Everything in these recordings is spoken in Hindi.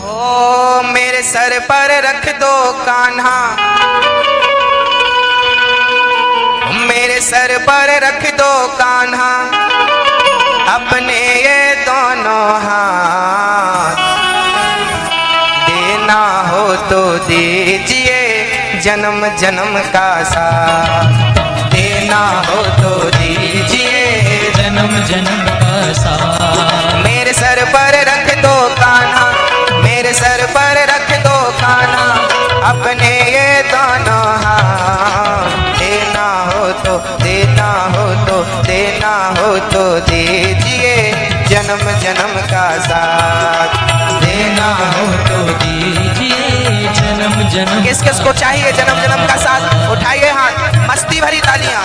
ओ मेरे सर पर रख दो कान्हा, मेरे सर पर रख दो कान्हा अपने ये दोनों हाथ। देना हो तो दीजिए जन्म जन्म का साथ, देना हो तो दीजिए जन्म जन्म का साथ। मेरे सर पर रख दो कान्हा, मेरे सर पर रख दो कान्हा अपने ये दोनों हाथ। देना हो तो देना हो तो देना हो तो दीजिए जन्म जन्म का साथ, देना हो तो दीजिए जन्म जन्म। किस किस को चाहिए जन्म जन्म का साथ? उठाइए हाथ, मस्ती भरी तालियां।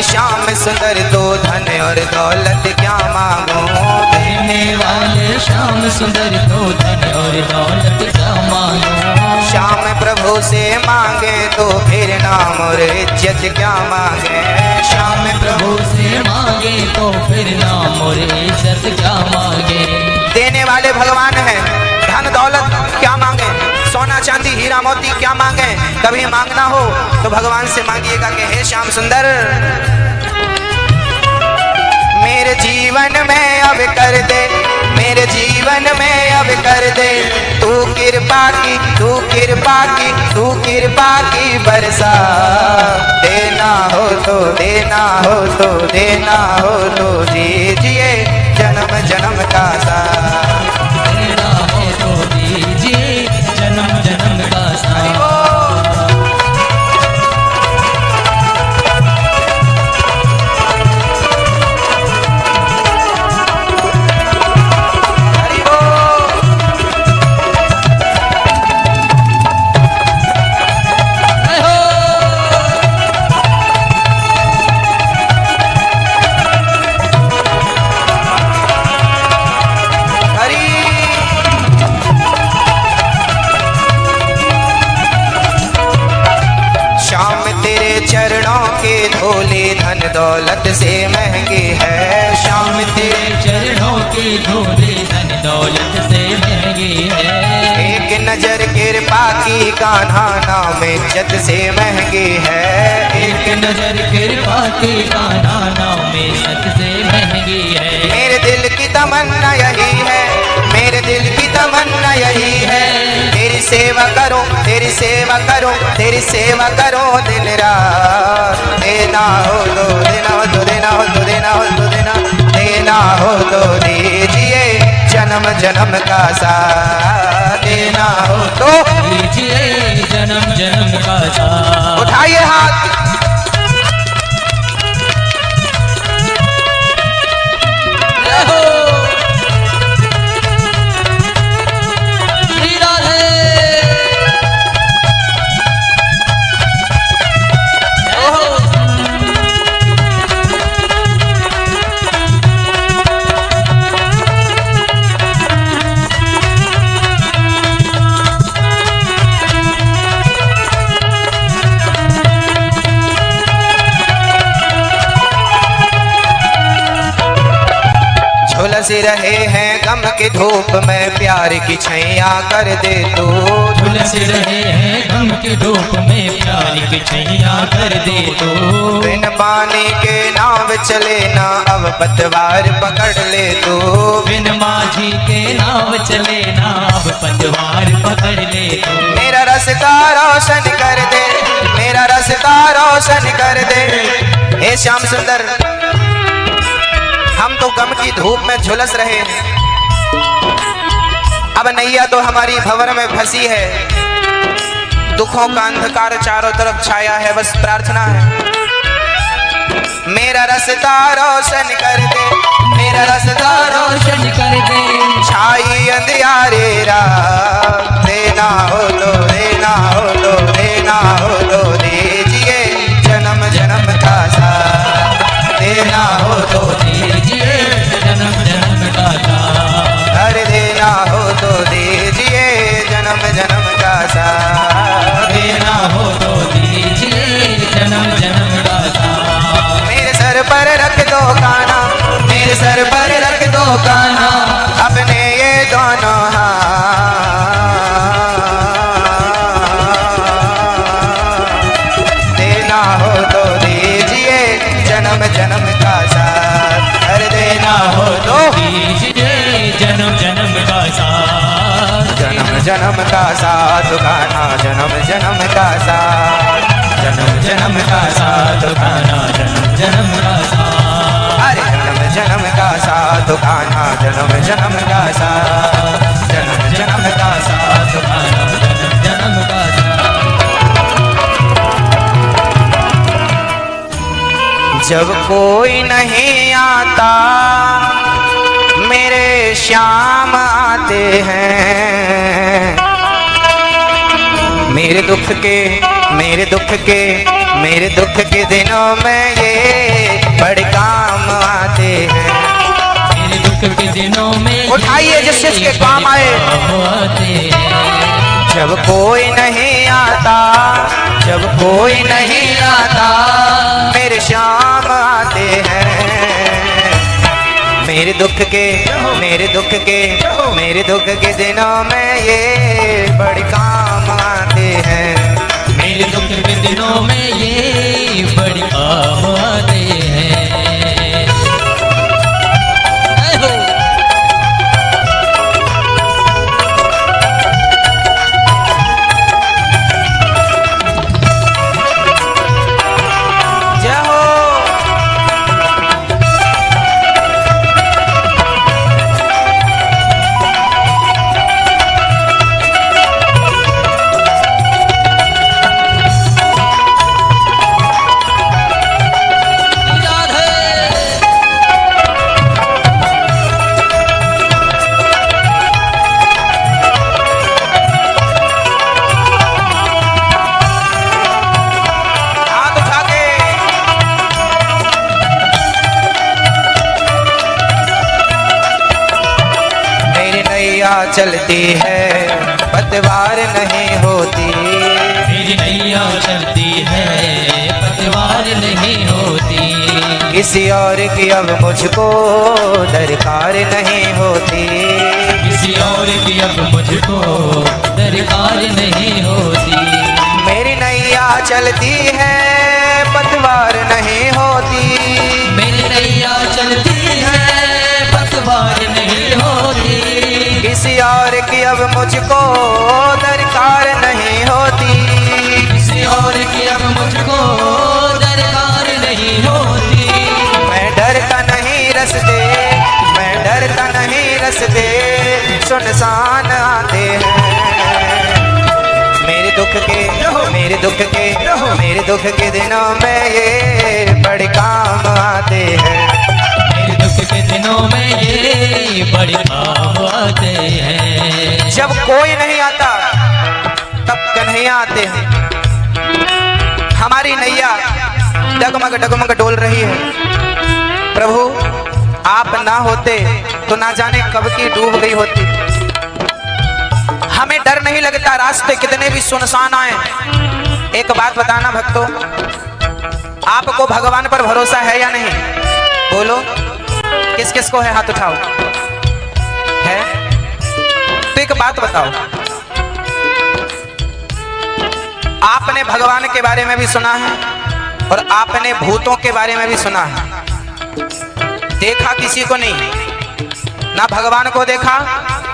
श्याम सुंदर दो धन और दौलत क्या मांगो, देने वाले श्याम सुंदर दो धन और दौलत क्या मांगो। श्याम प्रभु से मांगे तो फिर नाम और इज्जत क्या मांगे, श्याम प्रभु से मांगे तो फिर नाम और इज्जत क्या मांगे। देने वाले भगवान हैं, धन दौलत क्या मांगे, सोना चांदी हीरा मोती क्या मांगे। कभी मांगना हो तो भगवान से मांगिएगा कि हे श्याम सुंदर मेरे जीवन में अब कर दे, मेरे जीवन में अब कर दे तू कृपा की, तू कृपा की, तू कृपा की बरसा। देना हो तो देना हो तो देना हो तो दीजिए जन्म जन्म का साथ, देना हो तो दीजिए जन्म जन्म का साथ। चरणों के धोले धन दौलत से महंगी है, श्याम तेरे चरणों के धोले धन दौलत से महंगी है। एक नजर कृपा की कान्हा नाम इज्जत से महंगी है, एक नजर कृपा की कान्हा नाम इज्जत से महंगी है। मेरे दिल की तमन्ना यही है, मेरे दिल की तमन्ना यही है तेरी सेवा करो, तेरी सेवा करो, तेरी सेवा करो दिन रात। देना हो तो देना हो तो देना हो तो देना हो तो देना, देना हो तो दीजिए जन्म जन्म का साथ, देना हो तो दीजिए जन्म जन्म का साथ। उठाइए हाथ, झुलस रहे हैं गम के धूप में प्यार की छैया कर दे तू, झुलस रहे हैं गम के धूप में प्यार की छैया कर दे तू। बिन पानी के नाव चले ना अब पतवार पकड़ ले तू, बिन माझी के नाव चले ना अब पतवार पकड़ ले तू। मेरा रास्ता रोशन कर दे, मेरा रास्ता रोशन कर दे हे श्याम सुंदर। हम तो गम की धूप में झुलस रहे हैं, अब नैया तो हमारी भंवर में फंसी है, दुखों का अंधकार चारों तरफ छाया है। बस प्रार्थना है मेरा रास्ता रोशन कर दे, मेरा रास्ता रोशन कान्हा अपने ये दोनों हाथ, देना हो तो दीजिए जन्म जन्म का साथ, अरे देना हो तो दीजिए जन्म जन्म का साथ, जन्म जन्म का साथ कान्हा, जन्म जन्म का साथ, जन्म जन्म का साथ कान्हा, जन्म जन्म का साथ, अरे जन्म जन्म का साथ कान्हा, जन्म जन्म का साथ, जन्म जन्म का साथ कान्हा, जन्म जन्म का साथ। जब कोई नहीं आता मेरे श्याम आते हैं, मेरे दुख के मेरे दुख के मेरे दुख के दिनों में ये बड़े काम आते हैं। मेरे दुख के दिनों में उठाइए जिससे इसके काम आए। आते हैं। जब कोई नहीं आता, जब कोई नहीं आता मेरे श्याम आते हैं, मेरे दुख के मेरे दुख के मेरे दुख के दिनों में ये बड़े काम आते हैं। मेरे दुख के दिनों में ये बड़ी काम आते हैं। जय हो। हाथ उठा के मेरी नैया चलती है पतवार नहीं होती, मेरी नैया चलती है पतवार नहीं होती, किसी और की अब मुझको दरकार नहीं होती, किसी और की अब मुझको दरकार नहीं होती। मेरी नैया चलती है पतवार नहीं होती, मेरी नैया चलती है पतवार नहीं होती, किसी और की अब मुझको दरकार नहीं होती, किसी और की अब मुझको दरकार नहीं होती। मैं डरता नहीं रस्ते, मैं डरता नहीं रस्ते सुनसान आते हैं। मेरे दुख के मेरे दुख के मेरे दुख के दिनों में ये बड़े काम आते हैं। मेरे दुख के दिनों में ये बड़े काम आते हैं। जब कोई नहीं आता तब कन्हैया आते हैं। हमारी नैया डगमग डगमग डोल रही है, प्रभु आप ना होते तो ना जाने कब की डूब गई होती। हमें डर नहीं लगता, रास्ते कितने भी सुनसान आए। एक बात बताना भक्तों, आपको भगवान पर भरोसा है या नहीं? बोलो, किस किस को है? हाथ उठाओ। है तो एक बात बताओ, आपने भगवान के बारे में भी सुना है और आपने भूतों के बारे में भी सुना है। देखा किसी को नहीं, ना भगवान को देखा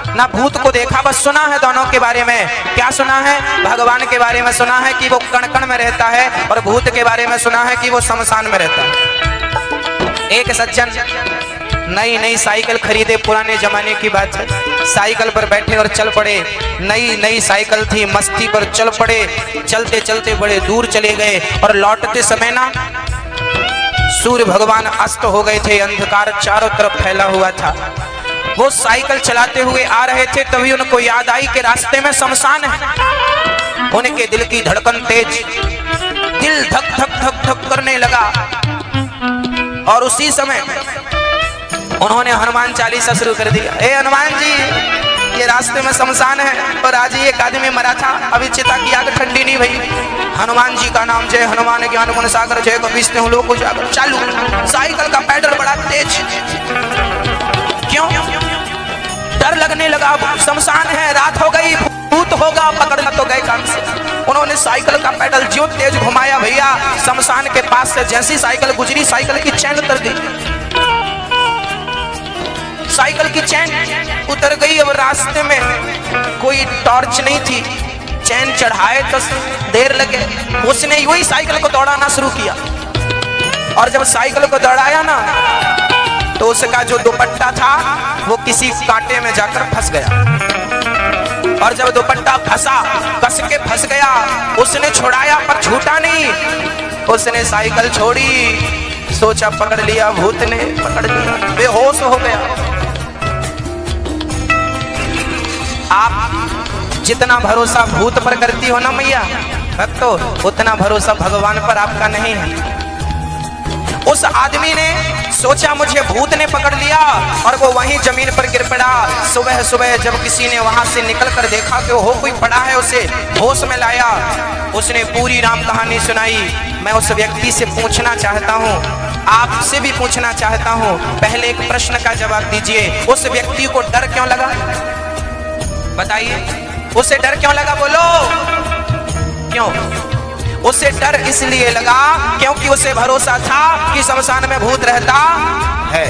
ना भूत को देखा, बस सुना है दोनों के बारे में। क्या सुना है? भगवान के बारे में सुना है कि वो कण कण में रहता है, और भूत के बारे में सुना है कि वो शमशान में रहता है। एक सज्जन नई नई साइकिल खरीदे, पुराने जमाने की बात है, साइकिल पर बैठे और चल पड़े। नई नई साइकिल थी, मस्ती पर चल पड़े। चलते चलते बड़े दूर चले गए और लौटते समय ना सूर्य भगवान अस्त हो गए थे, अंधकार चारों तरफ फैला हुआ था। वो साइकिल चलाते हुए आ रहे थे, तभी उनको याद आई कि रास्ते में शमशान है। उनके दिल की धड़कन तेज, दिल धक धक धक धक करने लगा, और उसी समय उन्होंने हनुमान चालीसा शुरू कर दिया। ए हनुमान जी, ये रास्ते में शमशान है और आज ही एक आदमी मरा था, अभी चिता की आग ठंडी नहीं भई। हनुमान जी का नाम जय हनुमान ज्ञान गुण सागर, जय कपीस लोक उजागर। चालू साइकिल का पैडल बड़ा तेज, क्यों? होगा, पकड़ना तो गए काम से। उन्होंने साइकिल का पेडल जो तेज घुमाया भैया, शमशान के पास से जैसी साइकिल गुजरी, साइकिल की चैन उतर गई। साइकिल की चैन उतर गई। अब रास्ते में कोई टॉर्च नहीं थी, चैन चढ़ाए तो देर लगे। उसने यूं साइकिल को दौड़ाना शुरू किया, और जब साइकिल को दौड़ाया ना तो उसका जो दुपट्टा था वो किसी कांटे में जाकर फंस गया। और जब दुपट्टा फंसा, कस के फंस गया, उसने छुड़ाया पर छूटा नहीं। उसने साइकिल छोड़ी, सोचा पकड़ लिया भूत ने, पकड़ लिया, बेहोश हो गया। आप जितना भरोसा भूत पर करती हो ना मैया भक्तों, उतना भरोसा भगवान पर आपका नहीं है। उस आदमी ने सोचा मुझे भूत ने पकड़ लिया, और वो वहीं जमीन पर गिर पड़ा। सुबह सुबह जब किसी ने वहां से निकल कर देखा कि वो कोई पड़ा है, उसे होश में लाया। उसने पूरी राम कहानी सुनाई। मैं उस व्यक्ति से पूछना चाहता हूँ, आपसे भी पूछना चाहता हूँ, पहले एक प्रश्न का जवाब दीजिए। उस व्यक्ति को डर क्यों लगा? बताइए, उसे डर क्यों लगा? बोलो क्यों? उसे डर इसलिए लगा क्योंकि उसे भरोसा था कि शमशान में भूत रहता है।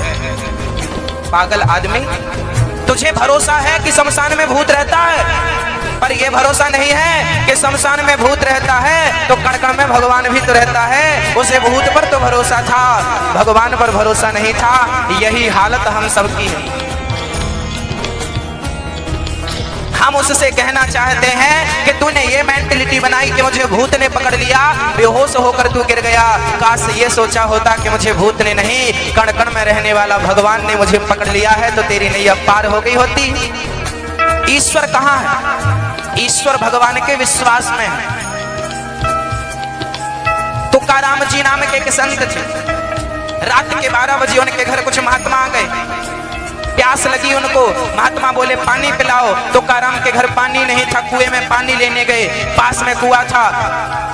पागल आदमी, तुझे भरोसा है कि शमशान में भूत रहता है, पर यह भरोसा नहीं है कि शमशान में भूत रहता है तो कण कण में भगवान भी तो रहता है। उसे भूत पर तो भरोसा था, भगवान पर भरोसा नहीं था। यही हालत हम सबकी है। हम उससे कहना चाहते हैं कि तूने ये मेंटलिटी बनाई कि मुझे भूत ने पकड़ लिया, बेहोश होकर तू गिर गया। काश ये सोचा होता कि मुझे भूत ने नहीं, कण कण में रहने वाला भगवान ने मुझे पकड़ लिया है, तो तेरी नैया पार हो गई होती। ईश्वर कहाँ है? ईश्वर भगवान के विश्वास में है। तुकाराम जी नाम के एक संत थे। रात के 12 बजे उनके घर कुछ महात्मा आ गए। प्यास लगी उनको, महात्मा बोले पानी पिलाओ। तुकाराम के घर पानी नहीं था, कुएं में पानी लेने गए। पास में कुआं था,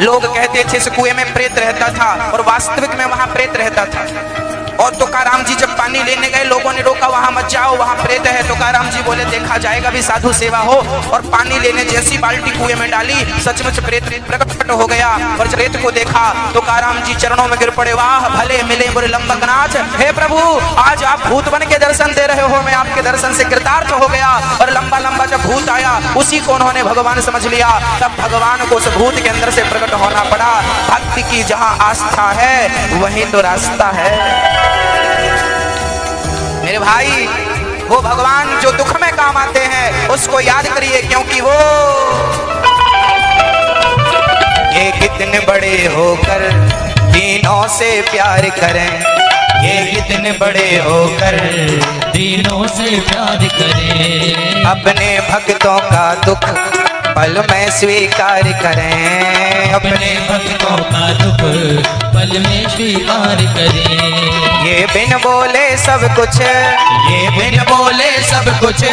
लोग कहते थे इस कुएं में प्रेत रहता था, और वास्तविक में वहां प्रेत रहता था। और तुकाराम जी जब पानी लेने गए, लोगों ने रोका, वहां मत जाओ, वहां प्रेत है। तुकाराम जी बोले देखा जाएगा, भी साधु सेवा हो। और पानी लेने जैसी बाल्टी कुएं में डाली, सचमुच प्रेत प्रकट हो गया। और प्रेत को देखा, तुकाराम जी चरणों में गिर पड़े, वाह भले मिले बुरे लंबकनाथ, हे प्रभु आज आप भूत बन के दर्शन दे रहे हो, मैं आपके दर्शन से कृतार्थ हो गया। और लंबा लंबा जब भूत आया, उसी को उन्होंने भगवान समझ लिया। तब भगवान को उस भूत के अंदर से प्रकट होना पड़ा। भक्ति की जहां आस्था है वहीं तो रास्ता है। मेरे भाई, वो भगवान जो दुख में काम आते हैं उसको याद करिए, क्योंकि वो ये कितने बड़े होकर दीनों से प्यार करें, ये कितने बड़े होकर दीनों से प्यार करें। अपने भक्तों का दुख पल में स्वीकार करें, अपने भक्तों का दुख पल में स्वीकार करें। ये बिन बोले सब कुछ, ये बिन बोले सब कुछ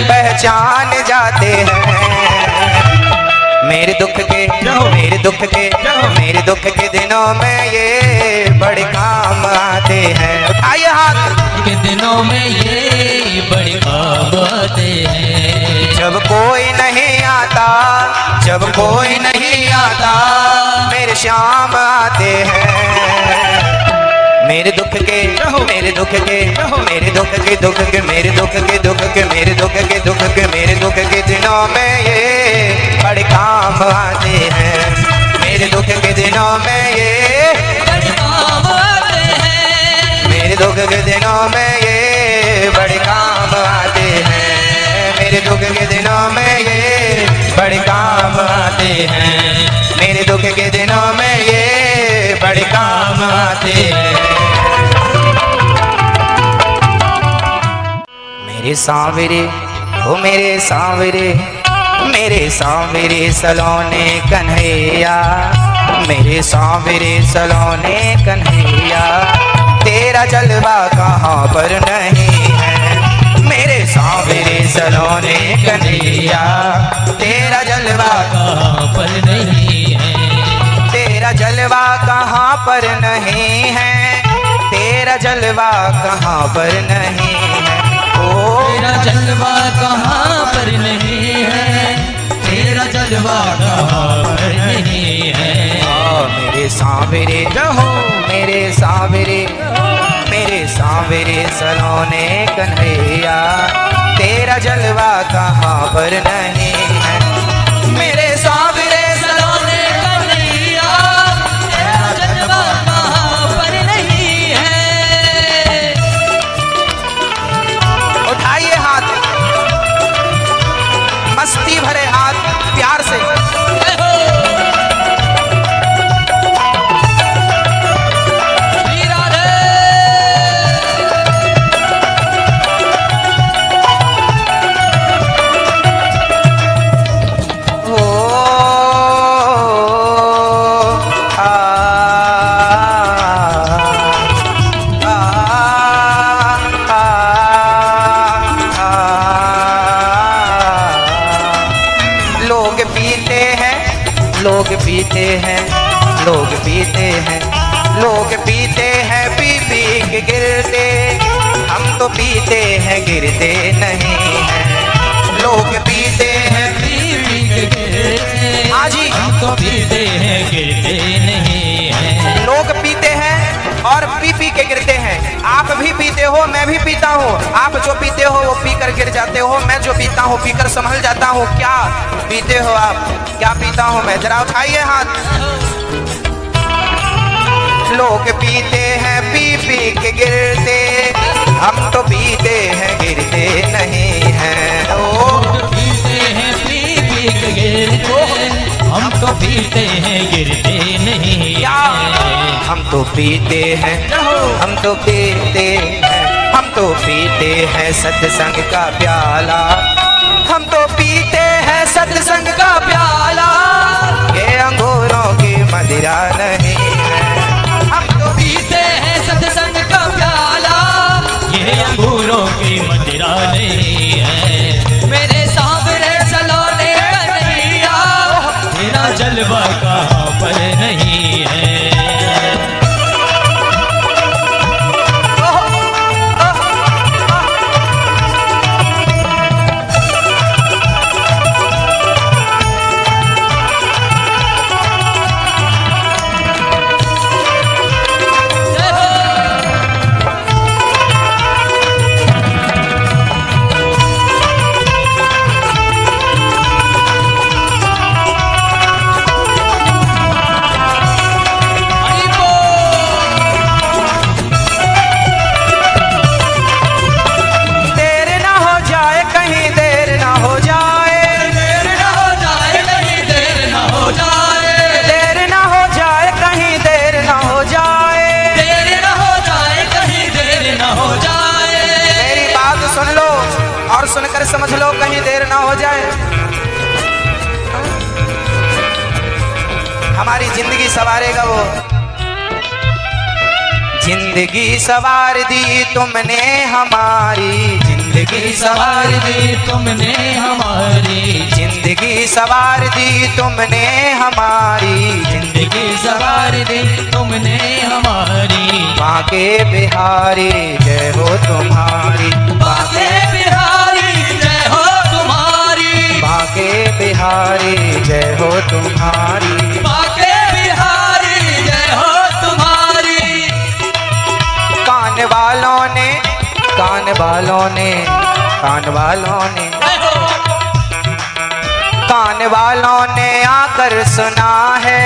पहचान जाते हैं। मेरे दुख के मेरे दुख के मेरे दुख के दिनों में ये बड़े काम आते हैं। उठाइए हाथ। के दिनों में ये बड़े काम आते हैं। जब कोई नहीं आता, जब कोई नहीं आता, मेरे श्याम आते हैं। मेरे दुख के मेरे दुख के मेरे दुख के दुख के मेरे दुख के दुख के मेरे दुख के दुख के मेरे दुख के दिनों में ये बड़े काम आते हैं। मेरे दुख के दिनों में ये बड़े काम आते हैं। मेरे दुख के दिनों में ये बड़े काम आते हैं। मेरे दुख के दिनों में ये बड़े काम आते हैं। मेरे दुख के दिनों में ये बड़े काम आते हैं। मेरे सांवरे हो मेरे सांवरे, मेरे सांवरे सलोने कन्हैया, मेरे सांवरे सलोने कन्हैया, तेरा जलवा कहाँ पर नहीं है। मेरे सांवरे सलोने कन्हैया, तेरा जलवा कहाँ पर नहीं है। तेरा जलवा कहाँ पर नहीं है। तेरा जलवा कहाँ पर नहीं है। तेरा जलवा कहाँ पर नहीं है। तेरा कहाँ पर नहीं है। मेरे सांवरे जहो मेरे सांवरे सलोने कन्हैया, तेरा जलवा कहाँ पर नहीं है। मेरे सांवरे सलोने कन्हैया, तेरा जलवा कहाँ पर नहीं है। उठाइए हाथ, मस्ती भरे हाथ प्यार से। लोग पीते हैं पी पी के गिरते, हम तो पीते हैं गिरते नहीं हैं। लोग पीते हैं पी पी के गिरते, हाँ जी, हम तो पीते हैं गिरते नहीं हैं। लोग पीते हैं और पी पी के गिरते हैं। आप भी पीते हो, मैं भी पीता हूँ। आप जो पीते हो वो पीकर गिर जाते हो, मैं जो पीता हूँ पीकर संभल जाता हूँ। क्या पीते हो आप, क्या पीता हूँ मैं? जरा उठाइए हाथ। लोग पीते हैं पी पी के गिरते, हम तो पीते हैं गिरते नहीं हैं। लोग पीते हैं पी पी के गिरते, हम तो पीते हैं गिरते नहीं हैं। हम तो पीते हैं, हम तो पीते हैं, हम तो पीते हैं सत्संग का प्याला, हम तो पीते हैं सत्संग का प्याला। ये अंगूरों की मदिरा नहीं है। हम तो पीते हैं सत्संग का प्याला, ये अंगूरों की मदिरा नहीं है। मेरे सांवरे सलोने कन्हैया, तेरा जलवा कहाँ पर नहीं है। सुनकर समझ लो कहीं देर ना हो जाए। हमारी जिंदगी सवारेगा वो। जिंदगी सवार दी तुमने हमारी, जिंदगी सवार दी तुमने हमारी, जिंदगी सवार दी तुमने हमारी, जिंदगी सवार दी तुमने हमारी। बांके बिहारी जय हो तुम्हारी, बांके बिहारी जय हो तुम्हारी, बांके बिहारी जय हो तुम्हारी, बांके बिहारी जय हो तुम्हारी। कान वालों ने, कान वालों ने, कान वालों ने, कान वालों ने आकर सुना है,